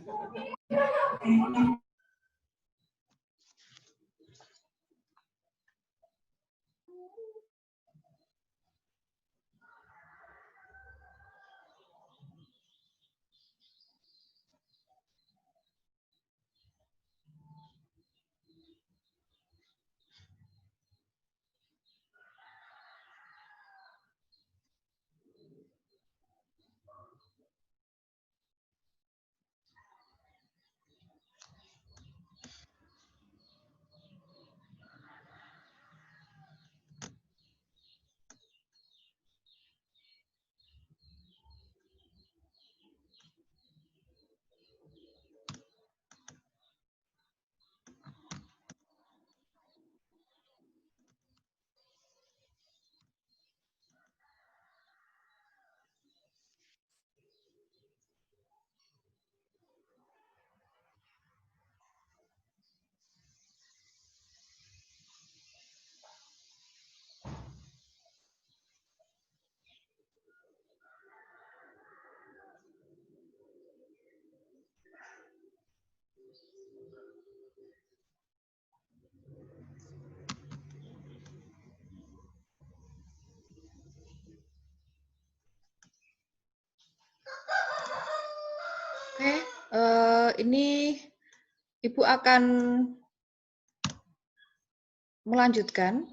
Oke, ini Ibu akan melanjutkan.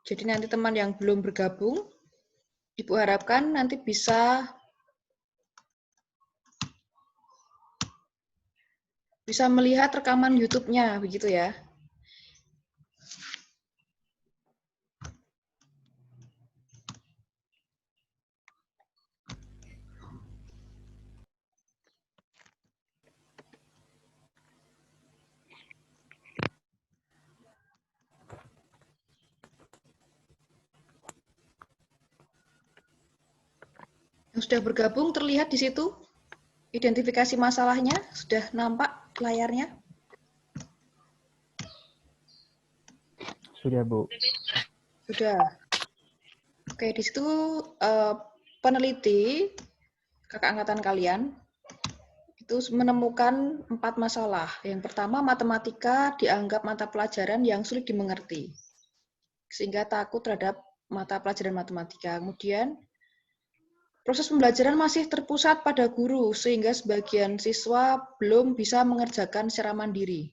Jadi nanti teman yang belum bergabung, Ibu harapkan nanti bisa melihat rekaman YouTube-nya, begitu ya. Yang sudah bergabung terlihat di situ identifikasi masalahnya, sudah nampak layarnya? Sudah, Bu. Sudah. Oke, di situ peneliti kakak angkatan kalian itu menemukan 4 masalah. Yang pertama, matematika dianggap mata pelajaran yang sulit dimengerti, sehingga takut terhadap mata pelajaran matematika. Kemudian, proses pembelajaran masih terpusat pada guru, sehingga sebagian siswa belum bisa mengerjakan secara mandiri.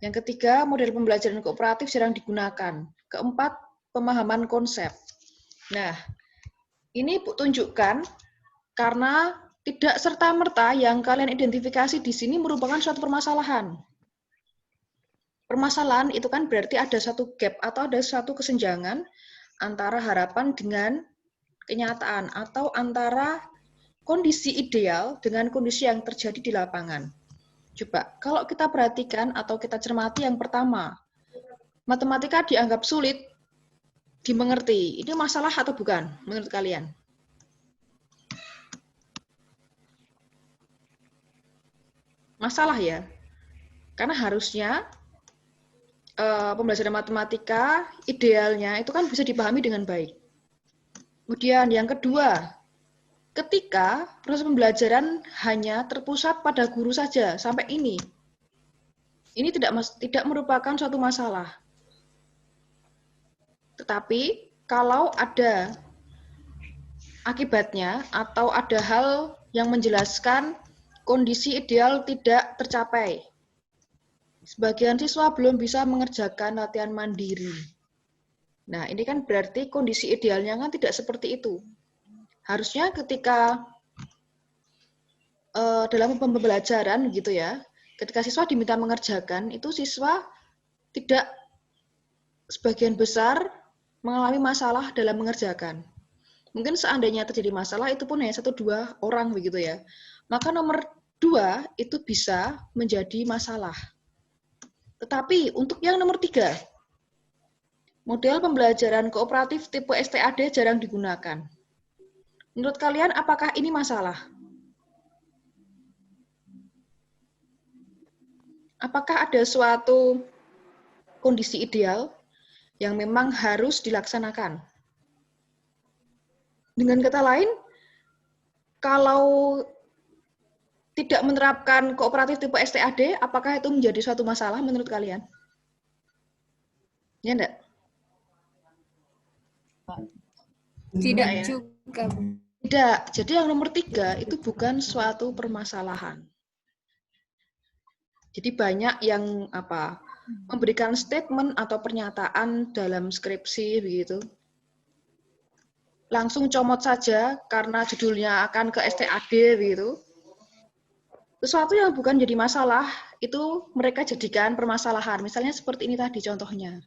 Yang ketiga, model pembelajaran kooperatif jarang digunakan. Keempat, pemahaman konsep. Nah, ini Bu tunjukkan karena tidak serta-merta yang kalian identifikasi di sini merupakan suatu permasalahan. Permasalahan itu kan berarti ada satu gap atau ada satu kesenjangan antara harapan dengan kenyataan atau antara kondisi ideal dengan kondisi yang terjadi di lapangan. Coba, kalau kita perhatikan atau kita cermati yang pertama, matematika dianggap sulit dimengerti. Ini masalah atau bukan menurut kalian? Masalah ya, karena harusnya pembelajaran matematika idealnya itu kan bisa dipahami dengan baik. Kemudian yang kedua, ketika proses pembelajaran hanya terpusat pada guru saja sampai ini tidak merupakan suatu masalah. Tetapi kalau ada akibatnya atau ada hal yang menjelaskan kondisi ideal tidak tercapai, sebagian siswa belum bisa mengerjakan latihan mandiri. Nah, ini kan berarti kondisi idealnya kan tidak seperti itu. Harusnya ketika dalam pembelajaran gitu ya, ketika siswa diminta mengerjakan, itu siswa tidak sebagian besar mengalami masalah dalam mengerjakan. Mungkin seandainya terjadi masalah, itu pun hanya 1-2 orang begitu ya. Maka nomor 2 itu bisa menjadi masalah. Tetapi untuk yang nomor 3, model pembelajaran kooperatif tipe STAD jarang digunakan. Menurut kalian apakah ini masalah? Apakah ada suatu kondisi ideal yang memang harus dilaksanakan? Dengan kata lain, kalau tidak menerapkan kooperatif tipe STAD, apakah itu menjadi suatu masalah menurut kalian? Ya enggak? Tidak ya? juga. Tidak. Jadi yang nomor 3 itu bukan suatu permasalahan. Jadi banyak yang memberikan statement atau pernyataan dalam skripsi begitu. Langsung comot saja karena judulnya akan ke STAD begitu. Sesuatu yang bukan jadi masalah itu mereka jadikan permasalahan. Misalnya seperti ini tadi contohnya.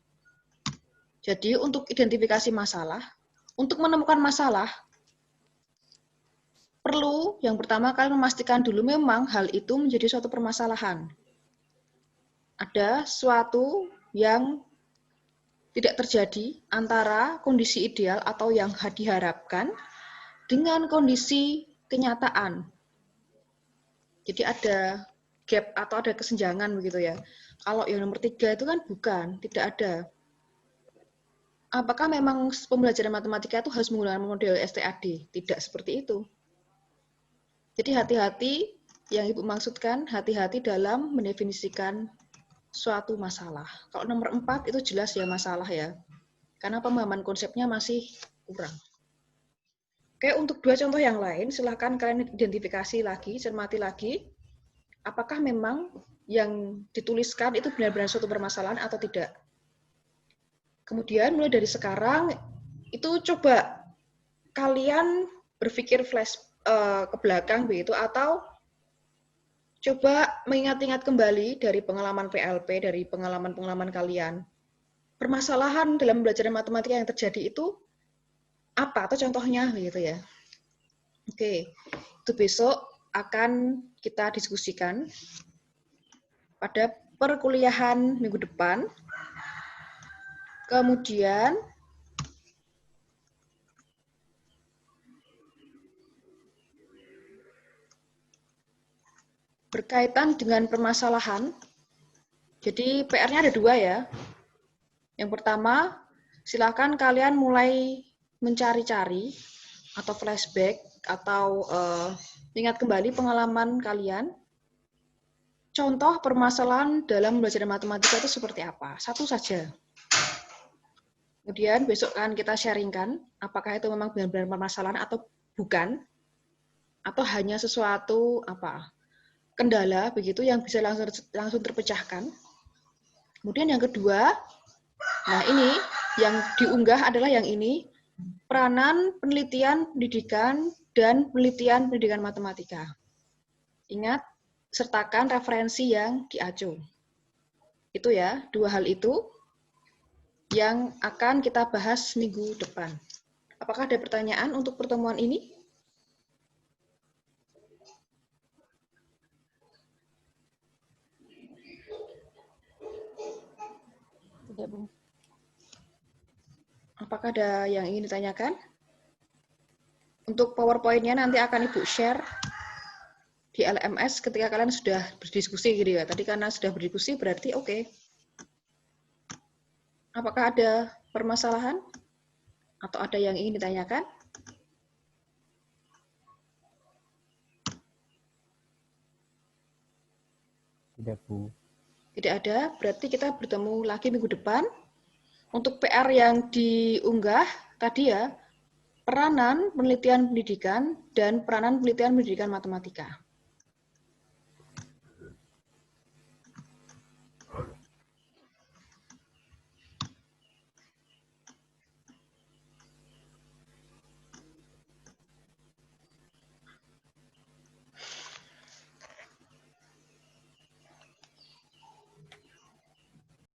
Jadi untuk identifikasi masalah, untuk menemukan masalah, perlu yang pertama kalian memastikan dulu memang hal itu menjadi suatu permasalahan. Ada suatu yang tidak terjadi antara kondisi ideal atau yang diharapkan dengan kondisi kenyataan. Jadi ada gap atau ada kesenjangan begitu ya. Kalau yang nomor 3 itu kan bukan, tidak ada. Apakah memang pembelajaran matematika itu harus menggunakan model STAD? Tidak seperti itu. Jadi hati-hati yang Ibu maksudkan, hati-hati dalam mendefinisikan suatu masalah. Kalau nomor 4 itu jelas ya masalah ya. Karena pemahaman konsepnya masih kurang. Oke, untuk 2 contoh yang lain, silahkan kalian identifikasi lagi, cermati lagi, apakah memang yang dituliskan itu benar-benar suatu permasalahan atau tidak. Kemudian mulai dari sekarang, itu coba kalian berpikir flash ke belakang begitu, atau coba mengingat-ingat kembali dari pengalaman PLP, dari pengalaman-pengalaman kalian. Permasalahan dalam belajar matematika yang terjadi itu apa atau contohnya gitu ya. Oke, itu besok akan kita diskusikan pada perkuliahan minggu depan. Kemudian berkaitan dengan permasalahan. Jadi PR-nya ada 2 ya. Yang pertama, silakan kalian mulai mencari-cari atau flashback atau ingat kembali pengalaman kalian. Contoh permasalahan dalam belajar matematika itu seperti apa? Satu saja. Kemudian besok kan kita sharingkan apakah itu memang benar-benar permasalahan atau bukan, atau hanya sesuatu kendala begitu yang bisa langsung terpecahkan. Kemudian yang kedua, nah ini yang diunggah adalah yang ini, peranan penelitian pendidikan dan penelitian pendidikan matematika. Ingat, sertakan referensi yang diacu. Itu ya, 2 hal itu yang akan kita bahas minggu depan. Apakah ada pertanyaan untuk pertemuan ini? Tidak, Bu. Apakah ada yang ingin ditanyakan? Untuk PowerPoint-nya nanti akan Ibu share di LMS ketika kalian sudah berdiskusi gitu ya. Tadi karena sudah berdiskusi berarti oke. Apakah ada permasalahan? Atau ada yang ingin ditanyakan? Tidak, Bu. Tidak ada, berarti kita bertemu lagi minggu depan. Untuk PR yang diunggah tadi ya, peranan penelitian pendidikan dan peranan penelitian pendidikan matematika.